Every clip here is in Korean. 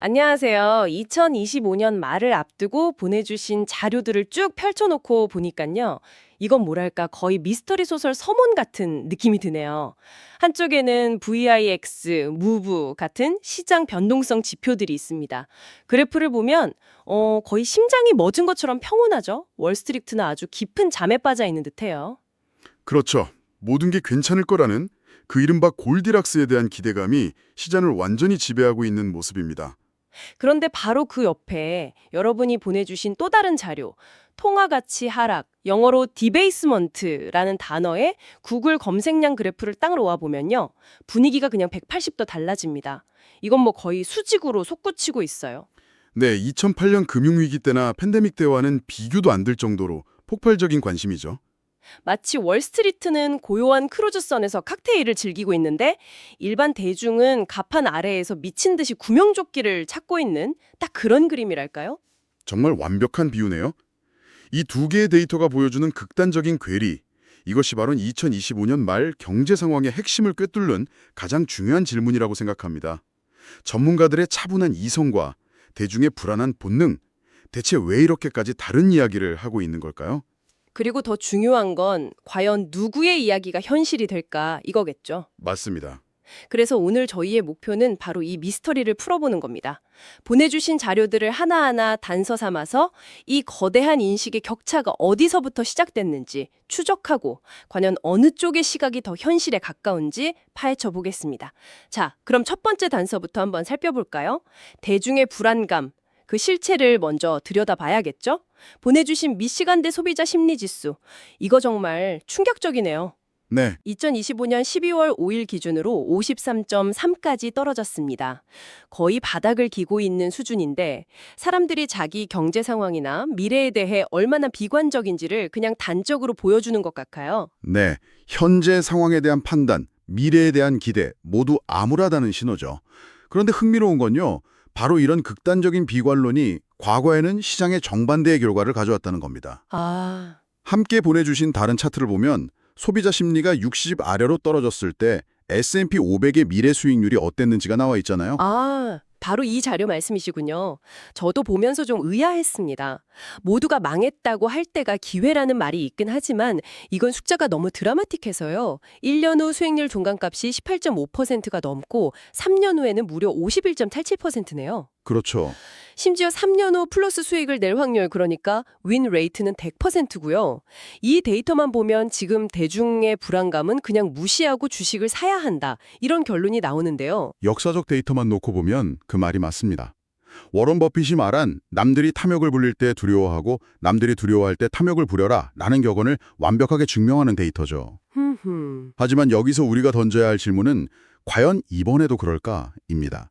안녕하세요. 2025년 말을 앞두고 보내주신 자료들을 쭉 펼쳐놓고 보니까요. 이건 뭐랄까 거의 미스터리 소설 서문 같은 느낌이 드네요. 한쪽에는 VIX, 무브 같은 시장 변동성 지표들이 있습니다. 그래프를 보면 거의 심장이 멎은 것처럼 평온하죠. 월스트리트는 아주 깊은 잠에 빠져 있는 듯해요. 그렇죠. 모든 게 괜찮을 거라는 그 이른바 골디락스에 대한 기대감이 시장을 완전히 지배하고 있는 모습입니다. 그런데 바로 그 옆에 여러분이 보내주신 또 다른 자료, 통화가치 하락, 영어로 디베이스먼트라는 단어의 구글 검색량 그래프를 딱 놓아보면요. 분위기가 그냥 180도 달라집니다. 이건 뭐 거의 수직으로 솟구치고 있어요. 네, 2008년 금융위기 때나 팬데믹 때와는 비교도 안 될 정도로 폭발적인 관심이죠. 마치 월스트리트는 고요한 크루즈선에서 칵테일을 즐기고 있는데 일반 대중은 갑판 아래에서 미친 듯이 구명조끼를 찾고 있는 딱 그런 그림이랄까요? 정말 완벽한 비유네요. 이 두 개의 데이터가 보여주는 극단적인 괴리, 이것이 바로 2025년 말 경제 상황의 핵심을 꿰뚫는 가장 중요한 질문이라고 생각합니다. 전문가들의 차분한 이성과 대중의 불안한 본능, 대체 왜 이렇게까지 다른 이야기를 하고 있는 걸까요? 그리고 더 중요한 건 과연 누구의 이야기가 현실이 될까 이거겠죠. 맞습니다. 그래서 오늘 저희의 목표는 바로 이 미스터리를 풀어보는 겁니다. 보내주신 자료들을 하나하나 단서 삼아서 이 거대한 인식의 격차가 어디서부터 시작됐는지 추적하고 과연 어느 쪽의 시각이 더 현실에 가까운지 파헤쳐 보겠습니다. 자, 그럼 첫 번째 단서부터 한번 살펴볼까요? 대중의 불안감, 그 실체를 먼저 들여다봐야겠죠? 보내주신 미시간대 소비자 심리지수. 이거 정말 충격적이네요. 네, 2025년 12월 5일 기준으로 53.3까지 떨어졌습니다. 거의 바닥을 기고 있는 수준인데 사람들이 자기 경제 상황이나 미래에 대해 얼마나 비관적인지를 그냥 단적으로 보여주는 것 같아요. 네. 현재 상황에 대한 판단, 미래에 대한 기대 모두 암울하다는 신호죠. 그런데 흥미로운 건요. 바로 이런 극단적인 비관론이 과거에는 시장의 정반대의 결과를 가져왔다는 겁니다. 아, 함께 보내주신 다른 차트를 보면 소비자 심리가 60 아래로 떨어졌을 때 S&P 500의 미래 수익률이 어땠는지가 나와 있잖아요. 바로 이 자료 말씀이시군요. 저도 보면서 좀 의아했습니다. 모두가 망했다고 할 때가 기회라는 말이 있긴 하지만 이건 숫자가 너무 드라마틱해서요. 1년 후 수익률 종간값이 18.5%가 넘고 3년 후에는 무려 51.87%네요. 그렇죠. 심지어 3년 후 플러스 수익을 낼 확률 그러니까 윈 레이트는 100%고요. 이 데이터만 보면 지금 대중의 불안감은 그냥 무시하고 주식을 사야 한다. 이런 결론이 나오는데요. 역사적 데이터만 놓고 보면 그 말이 맞습니다. 워런 버핏이 말한 남들이 탐욕을 부릴 때 두려워하고 남들이 두려워할 때 탐욕을 부려라 라는 격언을 완벽하게 증명하는 데이터죠. 흠흠. 하지만 여기서 우리가 던져야 할 질문은 과연 이번에도 그럴까?입니다.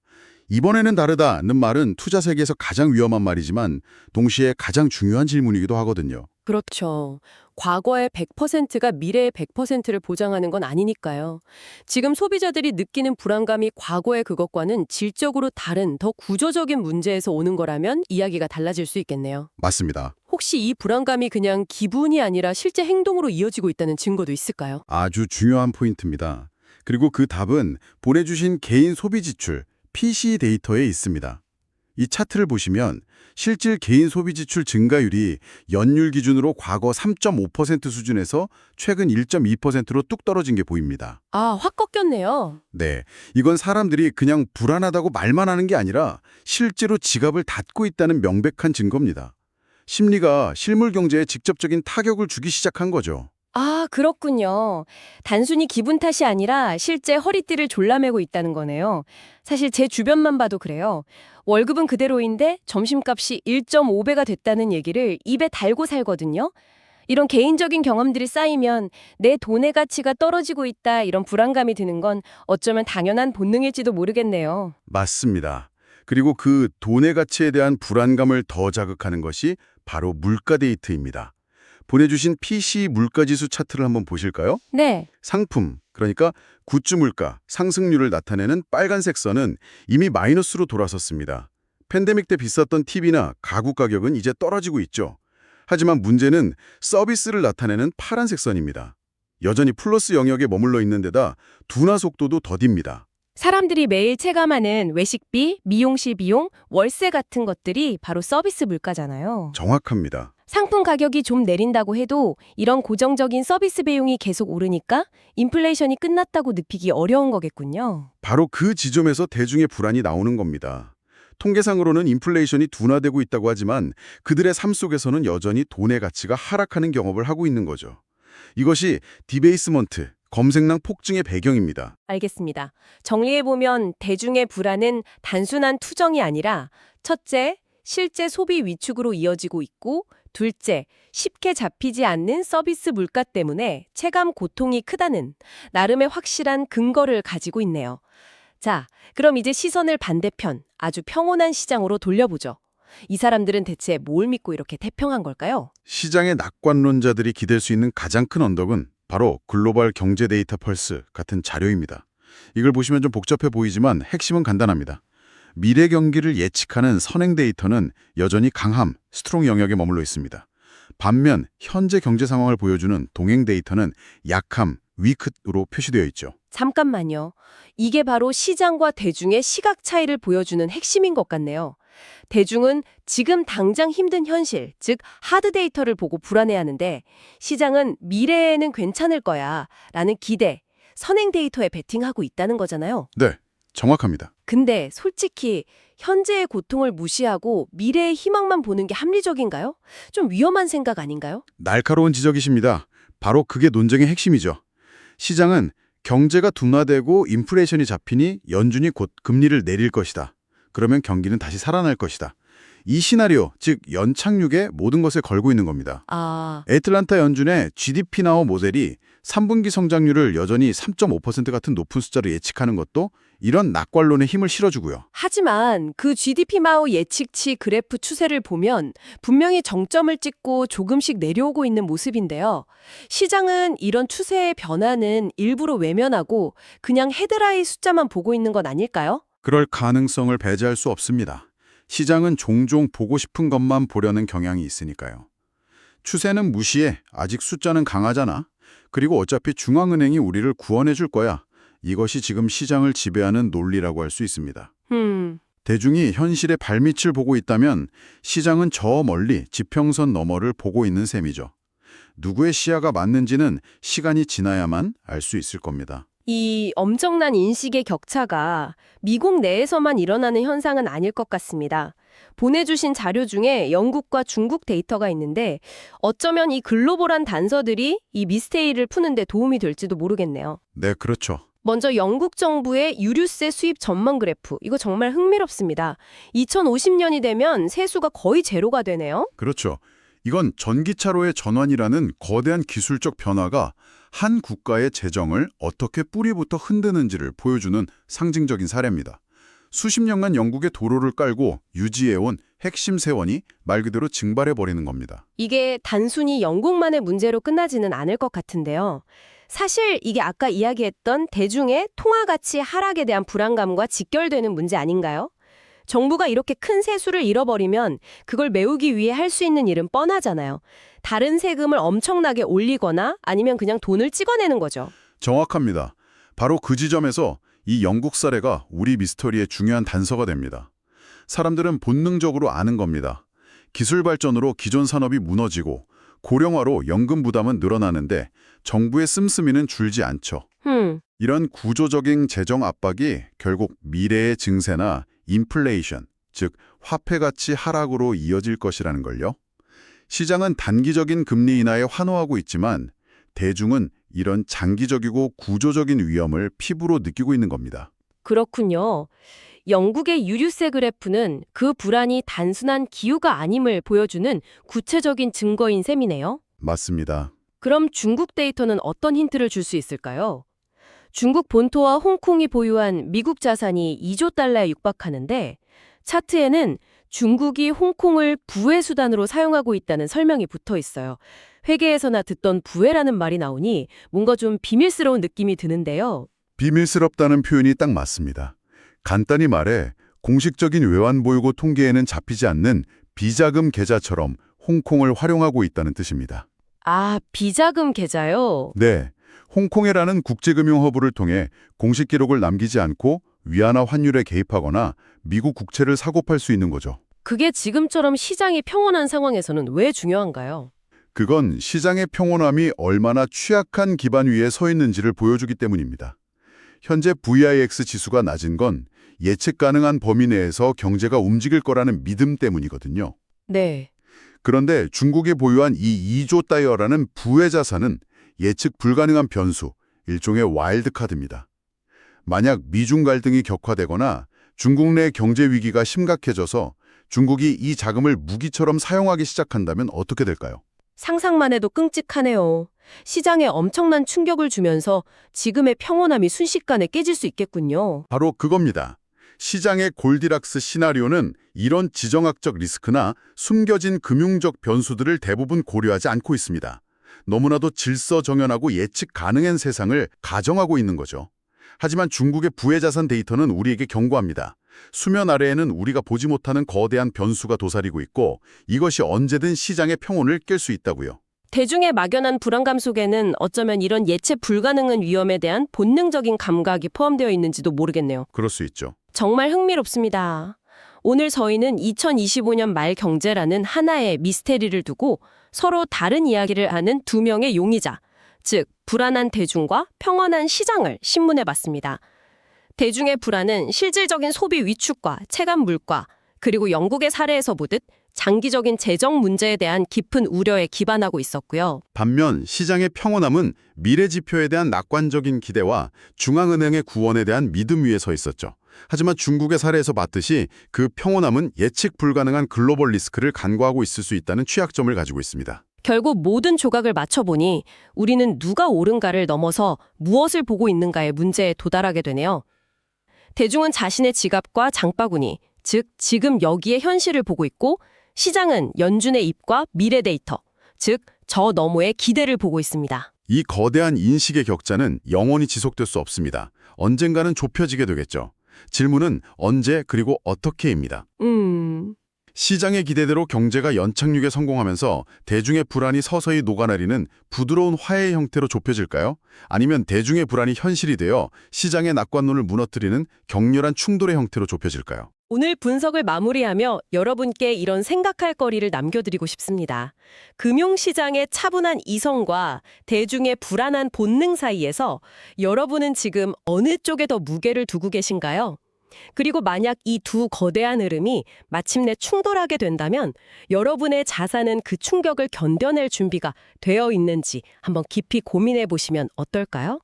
이번에는 다르다는 말은 투자 세계에서 가장 위험한 말이지만 동시에 가장 중요한 질문이기도 하거든요. 그렇죠. 과거의 100%가 미래의 100%를 보장하는 건 아니니까요. 지금 소비자들이 느끼는 불안감이 과거의 그것과는 질적으로 다른 더 구조적인 문제에서 오는 거라면 이야기가 달라질 수 있겠네요. 맞습니다. 혹시 이 불안감이 그냥 기분이 아니라 실제 행동으로 이어지고 있다는 증거도 있을까요? 아주 중요한 포인트입니다. 그리고 그 답은 보내주신 개인 소비 지출, PC 데이터에 있습니다. 이 차트를 보시면 실질 개인 소비 지출 증가율이 연율 기준으로 과거 3.5% 수준에서 최근 1.2%로 뚝 떨어진 게 보입니다. 확 꺾였네요. 네, 이건 사람들이 그냥 불안하다고 말만 하는 게 아니라 실제로 지갑을 닫고 있다는 명백한 증거입니다. 심리가 실물 경제에 직접적인 타격을 주기 시작한 거죠. 그렇군요. 단순히 기분 탓이 아니라 실제 허리띠를 졸라매고 있다는 거네요. 사실 제 주변만 봐도 그래요. 월급은 그대로인데 점심값이 1.5배가 됐다는 얘기를 입에 달고 살거든요. 이런 개인적인 경험들이 쌓이면 내 돈의 가치가 떨어지고 있다 이런 불안감이 드는 건 어쩌면 당연한 본능일지도 모르겠네요. 맞습니다. 그리고 그 돈의 가치에 대한 불안감을 더 자극하는 것이 바로 물가 데이터입니다. 보내주신 PC 물가지수 차트를 한번 보실까요? 네. 상품, 그러니까 굿즈 물가, 상승률을 나타내는 빨간색 선은 이미 마이너스로 돌아섰습니다. 팬데믹 때 비쌌던 TV나 가구 가격은 이제 떨어지고 있죠. 하지만 문제는 서비스를 나타내는 파란색 선입니다. 여전히 플러스 영역에 머물러 있는 데다 둔화 속도도 더딥니다. 사람들이 매일 체감하는 외식비, 미용실 비용, 월세 같은 것들이 바로 서비스 물가잖아요. 정확합니다. 상품 가격이 좀 내린다고 해도 이런 고정적인 서비스 비용이 계속 오르니까 인플레이션이 끝났다고 느끼기 어려운 거겠군요. 바로 그 지점에서 대중의 불안이 나오는 겁니다. 통계상으로는 인플레이션이 둔화되고 있다고 하지만 그들의 삶 속에서는 여전히 돈의 가치가 하락하는 경험을 하고 있는 거죠. 이것이 디베이스먼트, 검색량 폭증의 배경입니다. 알겠습니다. 정리해보면 대중의 불안은 단순한 투정이 아니라 첫째, 실제 소비 위축으로 이어지고 있고 둘째, 쉽게 잡히지 않는 서비스 물가 때문에 체감 고통이 크다는 나름의 확실한 근거를 가지고 있네요. 자, 그럼 이제 시선을 반대편, 아주 평온한 시장으로 돌려보죠. 이 사람들은 대체 뭘 믿고 이렇게 태평한 걸까요? 시장의 낙관론자들이 기댈 수 있는 가장 큰 언덕은 바로 글로벌 경제 데이터 펄스 같은 자료입니다. 이걸 보시면 좀 복잡해 보이지만 핵심은 간단합니다. 미래 경기를 예측하는 선행 데이터는 여전히 강함, 스트롱 영역에 머물러 있습니다. 반면 현재 경제 상황을 보여주는 동행 데이터는 약함, 위크로 표시되어 있죠. 잠깐만요. 이게 바로 시장과 대중의 시각 차이를 보여주는 핵심인 것 같네요. 대중은 지금 당장 힘든 현실, 즉 하드 데이터를 보고 불안해하는데 시장은 미래에는 괜찮을 거야 라는 기대, 선행 데이터에 베팅하고 있다는 거잖아요. 네, 정확합니다. 근데 솔직히 현재의 고통을 무시하고 미래의 희망만 보는 게 합리적인가요? 좀 위험한 생각 아닌가요? 날카로운 지적이십니다. 바로 그게 논쟁의 핵심이죠. 시장은 경제가 둔화되고 인플레이션이 잡히니 연준이 곧 금리를 내릴 것이다. 그러면 경기는 다시 살아날 것이다. 이 시나리오, 즉 연착륙에 모든 것을 걸고 있는 겁니다. 애틀란타 연준의 GDP 나우 모델이 3분기 성장률을 여전히 3.5% 같은 높은 숫자로 예측하는 것도 이런 낙관론에 힘을 실어주고요. 하지만 그 GDP 마우 예측치 그래프 추세를 보면 분명히 정점을 찍고 조금씩 내려오고 있는 모습인데요. 시장은 이런 추세의 변화는 일부러 외면하고 그냥 헤드라인 숫자만 보고 있는 건 아닐까요? 그럴 가능성을 배제할 수 없습니다. 시장은 종종 보고 싶은 것만 보려는 경향이 있으니까요. 추세는 무시해. 아직 숫자는 강하잖아. 그리고 어차피 중앙은행이 우리를 구원해 줄 거야. 이것이 지금 시장을 지배하는 논리라고 할 수 있습니다. 대중이 현실의 발밑을 보고 있다면 시장은 저 멀리 지평선 너머를 보고 있는 셈이죠. 누구의 시야가 맞는지는 시간이 지나야만 알 수 있을 겁니다. 이 엄청난 인식의 격차가 미국 내에서만 일어나는 현상은 아닐 것 같습니다. 보내주신 자료 중에 영국과 중국 데이터가 있는데 어쩌면 이 글로벌한 단서들이 이 미스테리를 푸는 데 도움이 될지도 모르겠네요. 네, 그렇죠. 먼저 영국 정부의 유류세 수입 전망 그래프, 이거 정말 흥미롭습니다. 2050년이 되면 세수가 거의 제로가 되네요. 그렇죠. 이건 전기차로의 전환이라는 거대한 기술적 변화가 한 국가의 재정을 어떻게 뿌리부터 흔드는지를 보여주는 상징적인 사례입니다. 수십 년간 영국의 도로를 깔고 유지해온 핵심 세원이 말 그대로 증발해버리는 겁니다. 이게 단순히 영국만의 문제로 끝나지는 않을 것 같은데요. 사실 이게 아까 이야기했던 대중의 통화 가치 하락에 대한 불안감과 직결되는 문제 아닌가요? 정부가 이렇게 큰 세수를 잃어버리면 그걸 메우기 위해 할 수 있는 일은 뻔하잖아요. 다른 세금을 엄청나게 올리거나 아니면 그냥 돈을 찍어내는 거죠. 정확합니다. 바로 그 지점에서 이 영국 사례가 우리 미스터리의 중요한 단서가 됩니다. 사람들은 본능적으로 아는 겁니다. 기술 발전으로 기존 산업이 무너지고 고령화로 연금 부담은 늘어나는데 정부의 씀씀이는 줄지 않죠. 이런 구조적인 재정 압박이 결국 미래의 증세나 인플레이션, 즉 화폐 가치 하락으로 이어질 것이라는 걸요. 시장은 단기적인 금리 인하에 환호하고 있지만 대중은 이런 장기적이고 구조적인 위험을 피부로 느끼고 있는 겁니다. 그렇군요. 영국의 유류세 그래프는 그 불안이 단순한 기후가 아님을 보여주는 구체적인 증거인 셈이네요. 맞습니다. 그럼 중국 데이터는 어떤 힌트를 줄 수 있을까요? 중국 본토와 홍콩이 보유한 미국 자산이 2조 달러에 육박하는데 차트에는 중국이 홍콩을 부의 수단으로 사용하고 있다는 설명이 붙어 있어요. 회계에서나 듣던 부회라는 말이 나오니 뭔가 좀 비밀스러운 느낌이 드는데요. 비밀스럽다는 표현이 딱 맞습니다. 간단히 말해 공식적인 외환보유고 통계에는 잡히지 않는 비자금 계좌처럼 홍콩을 활용하고 있다는 뜻입니다. 아, 비자금 계좌요? 네, 홍콩이라는 국제금융 허브를 통해 공식 기록을 남기지 않고 위안화 환율에 개입하거나 미국 국채를 사고 팔 수 있는 거죠. 그게 지금처럼 시장이 평온한 상황에서는 왜 중요한가요? 그건 시장의 평온함이 얼마나 취약한 기반 위에 서 있는지를 보여주기 때문입니다. 현재 VIX 지수가 낮은 건 예측 가능한 범위 내에서 경제가 움직일 거라는 믿음 때문이거든요. 네. 그런데 중국이 보유한 이 2조 달러라는 부의 자산은 예측 불가능한 변수, 일종의 와일드 카드입니다. 만약 미중 갈등이 격화되거나 중국 내 경제 위기가 심각해져서 중국이 이 자금을 무기처럼 사용하기 시작한다면 어떻게 될까요? 상상만 해도 끔찍하네요. 시장에 엄청난 충격을 주면서 지금의 평온함이 순식간에 깨질 수 있겠군요. 바로 그겁니다. 시장의 골디락스 시나리오는 이런 지정학적 리스크나 숨겨진 금융적 변수들을 대부분 고려하지 않고 있습니다. 너무나도 질서정연하고 예측 가능한 세상을 가정하고 있는 거죠. 하지만 중국의 부의 자산 데이터는 우리에게 경고합니다. 수면 아래에는 우리가 보지 못하는 거대한 변수가 도사리고 있고 이것이 언제든 시장의 평온을 깰 수 있다고요. 대중의 막연한 불안감 속에는 어쩌면 이런 예측 불가능한 위험에 대한 본능적인 감각이 포함되어 있는지도 모르겠네요. 그럴 수 있죠. 정말 흥미롭습니다. 오늘 저희는 2025년 말 경제라는 하나의 미스테리를 두고 서로 다른 이야기를 하는 두 명의 용의자, 즉 불안한 대중과 평온한 시장을 신문해봤습니다. 대중의 불안은 실질적인 소비 위축과 체감 물가, 그리고 영국의 사례에서 보듯 장기적인 재정 문제에 대한 깊은 우려에 기반하고 있었고요. 반면 시장의 평온함은 미래 지표에 대한 낙관적인 기대와 중앙은행의 구원에 대한 믿음 위에 서 있었죠. 하지만 중국의 사례에서 봤듯이 그 평온함은 예측 불가능한 글로벌 리스크를 간과하고 있을 수 있다는 취약점을 가지고 있습니다. 결국 모든 조각을 맞춰보니 우리는 누가 옳은가를 넘어서 무엇을 보고 있는가의 문제에 도달하게 되네요. 대중은 자신의 지갑과 장바구니, 즉 지금 여기에 현실을 보고 있고 시장은 연준의 입과 미래 데이터, 즉 저 너머의 기대를 보고 있습니다. 이 거대한 인식의 격차는 영원히 지속될 수 없습니다. 언젠가는 좁혀지게 되겠죠. 질문은 언제 그리고 어떻게입니다. 시장의 기대대로 경제가 연착륙에 성공하면서 대중의 불안이 서서히 녹아내리는 부드러운 화해의 형태로 좁혀질까요? 아니면 대중의 불안이 현실이 되어 시장의 낙관론을 무너뜨리는 격렬한 충돌의 형태로 좁혀질까요? 오늘 분석을 마무리하며 여러분께 이런 생각할 거리를 남겨드리고 싶습니다. 금융시장의 차분한 이성과 대중의 불안한 본능 사이에서 여러분은 지금 어느 쪽에 더 무게를 두고 계신가요? 그리고 만약 이 두 거대한 흐름이 마침내 충돌하게 된다면 여러분의 자산은 그 충격을 견뎌낼 준비가 되어 있는지 한번 깊이 고민해 보시면 어떨까요?